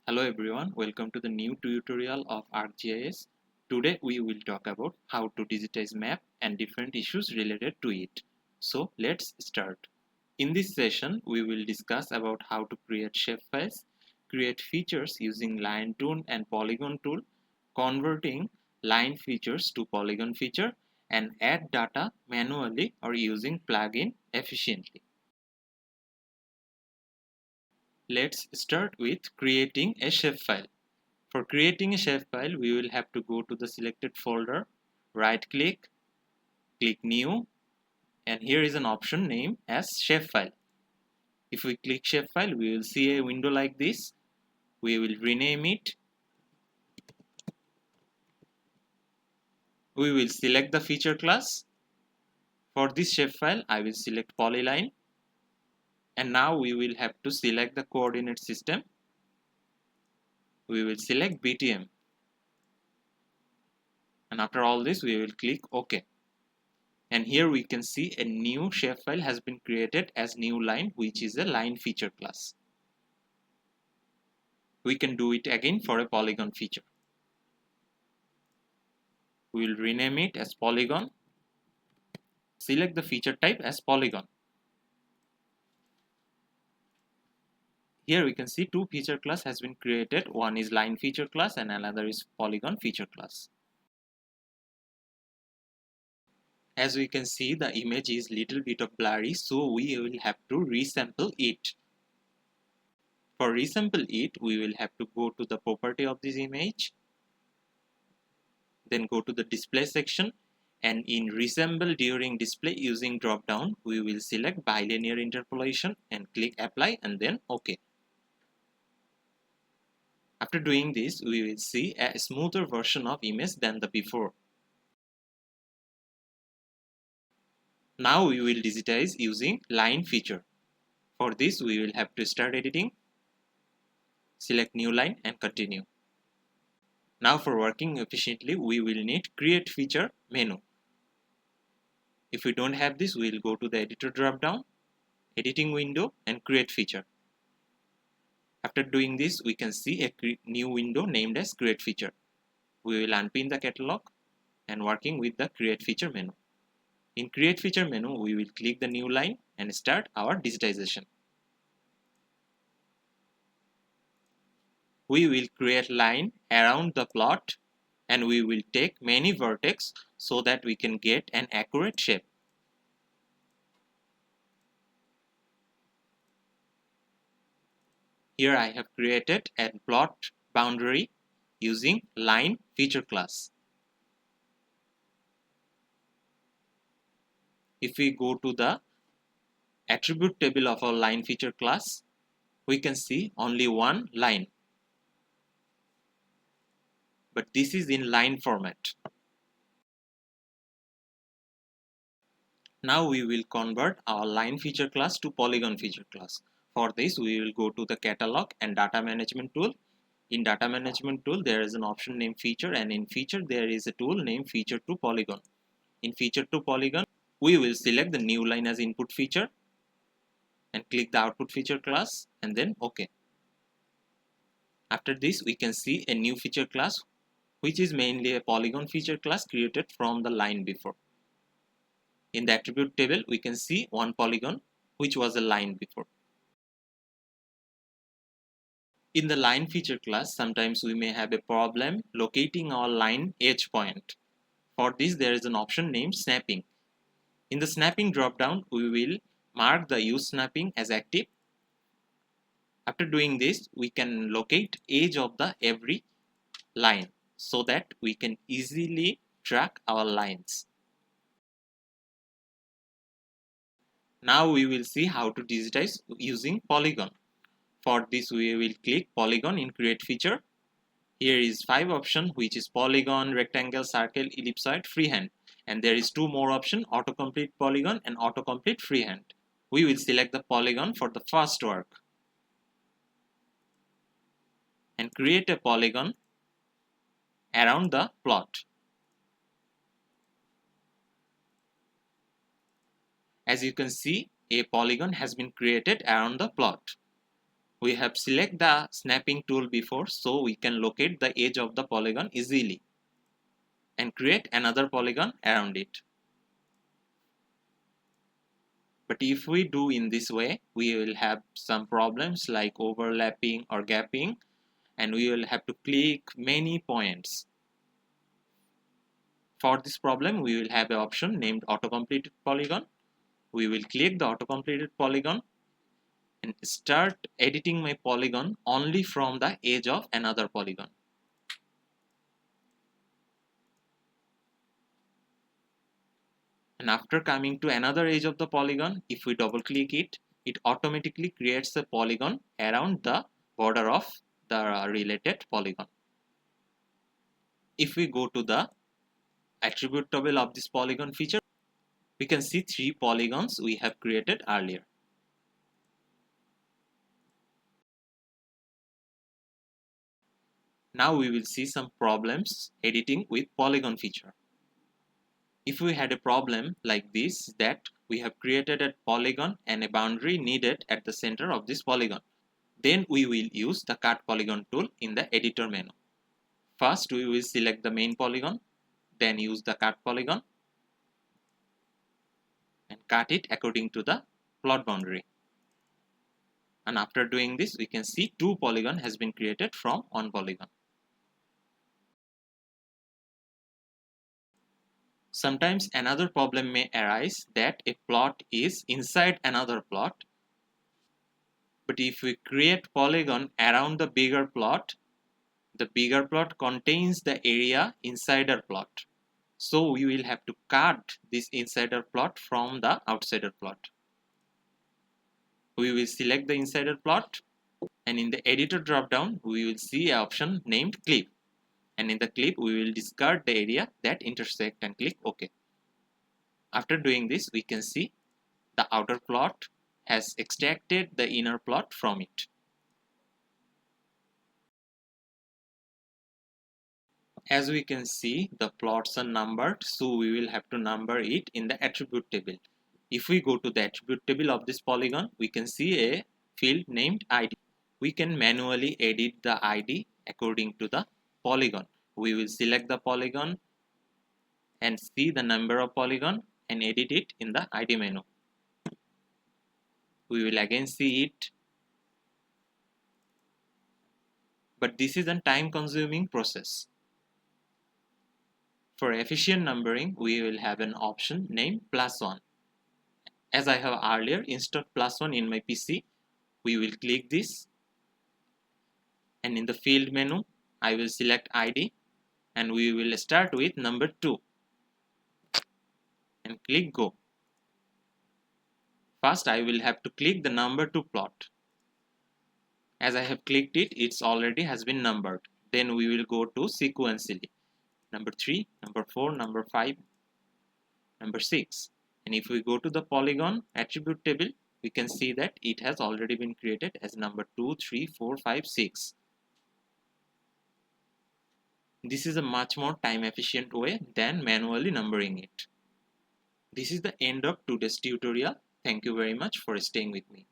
Hello everyone, welcome to the new tutorial of ArcGIS. Today we will talk about how to digitize map and different issues related to it. So let's start. In this session we will discuss about how to create shapefiles, create features using line tool and polygon tool, converting line features to polygon feature, and add data manually or using plugin efficiently. Let's start with creating a shapefile. For creating a shapefile, we will have to go to the selected folder, right click, click new, and here is an option named as shapefile. If we click shapefile, we will see a window like this. We will rename it. We will select the feature class. For this shapefile, I will select polyline. And now we will have to select the coordinate system. We will select BTM. And after all this, we will click OK. And here we can see a new shapefile has been created as new line, which is a line feature class. We can do it again for a polygon feature. We will rename it as polygon. Select the feature type as polygon. Here we can see two feature class has been created. One is line feature class and another is polygon feature class. As we can see, the image is little bit of blurry, so we will have to resample it. For resample it, we will have to go to the property of this image, then go to the display section, and in resemble during display using drop down, we will select bilinear interpolation and click apply and then OK. After doing this, we will see a smoother version of image than the before. Now we will digitize using line feature. For this, we will have to start editing, select new line and continue. Now for working efficiently, we will need create feature menu. If we don't have this, we will go to the editor drop down, editing window and create feature. After doing this, we can see a new window named as create feature. We will unpin the catalog and working with the create feature menu. In create feature menu, we will click the new line and start our digitization. We will create line around the plot and we will take many vertex so that we can get an accurate shape. Here I have created a plot boundary using line feature class. If we go to the attribute table of our line feature class, we can see only one line. But this is in line format. Now we will convert our line feature class to polygon feature class. For this, we will go to the catalog and data management tool. In data management tool, there is an option named feature, and in feature, there is a tool named feature to polygon. In feature to polygon, we will select the new line as input feature and click the output feature class and then OK. After this, we can see a new feature class, which is mainly a polygon feature class created from the line before. In the attribute table, we can see one polygon, which was a line before. In the line feature class, sometimes we may have a problem locating our line edge point. For this, there is an option named snapping. In the snapping drop-down, we will mark the use snapping as active. After doing this, we can locate edge of the every line so that we can easily track our lines. Now we will see how to digitize using polygon. For this, we will click polygon in create feature. Here is 5 options, which is polygon, rectangle, circle, ellipsoid, freehand. And there is 2 more options, autocomplete polygon and autocomplete freehand. We will select the polygon for the first work and create a polygon around the plot. As you can see, a polygon has been created around the plot. We have select the snapping tool before, so we can locate the edge of the polygon easily and create another polygon around it. But if we do in this way, we will have some problems like overlapping or gapping, and we will have to click many points. For this problem, we will have an option named auto-completed polygon. We will click the auto-completed polygon and start editing my polygon only from the edge of another polygon. And after coming to another edge of the polygon, if we double click it, it automatically creates a polygon around the border of the related polygon. If we go to the attribute table of this polygon feature, we can see 3 polygons we have created earlier. Now we will see some problems editing with polygon feature. If we had a problem like this, that we have created a polygon and a boundary needed at the center of this polygon, then we will use the cut polygon tool in the editor menu. First we will select the main polygon, then use the cut polygon and cut it according to the plot boundary. And after doing this, we can see 2 polygon has been created from 1 polygon. Sometimes another problem may arise that a plot is inside another plot. But if we create polygon around the bigger plot contains the area insider plot. So we will have to cut this insider plot from the outsider plot. We will select the insider plot, and in the editor dropdown we will see an option named clip, and in the clip we will discard the area that intersect and click OK. After doing this, we can see the outer plot has extracted the inner plot from it. As we can see, the plots are numbered, so we will have to number it in the attribute table. If we go to the attribute table of this polygon, we can see a field named ID. We can manually edit the ID according to the polygon. We will select the polygon and see the number of polygon and edit it in the ID menu. We will again see it, but this is a time-consuming process. For efficient numbering, we will have an option named +1. As I have earlier installed +1 in my PC, we will click this, and in the field menu, I will select ID, and we will start with number 2 and click Go. First, I will have to click the number 2 plot. As I have clicked it, it's already has been numbered. Then we will go to sequentially. Number 3, number 4, number 5, number 6. And if we go to the polygon attribute table, we can see that it has already been created as number 2, 3, 4, 5, 6. This is a much more time efficient way than manually numbering it. This is the end of today's tutorial. Thank you very much for staying with me.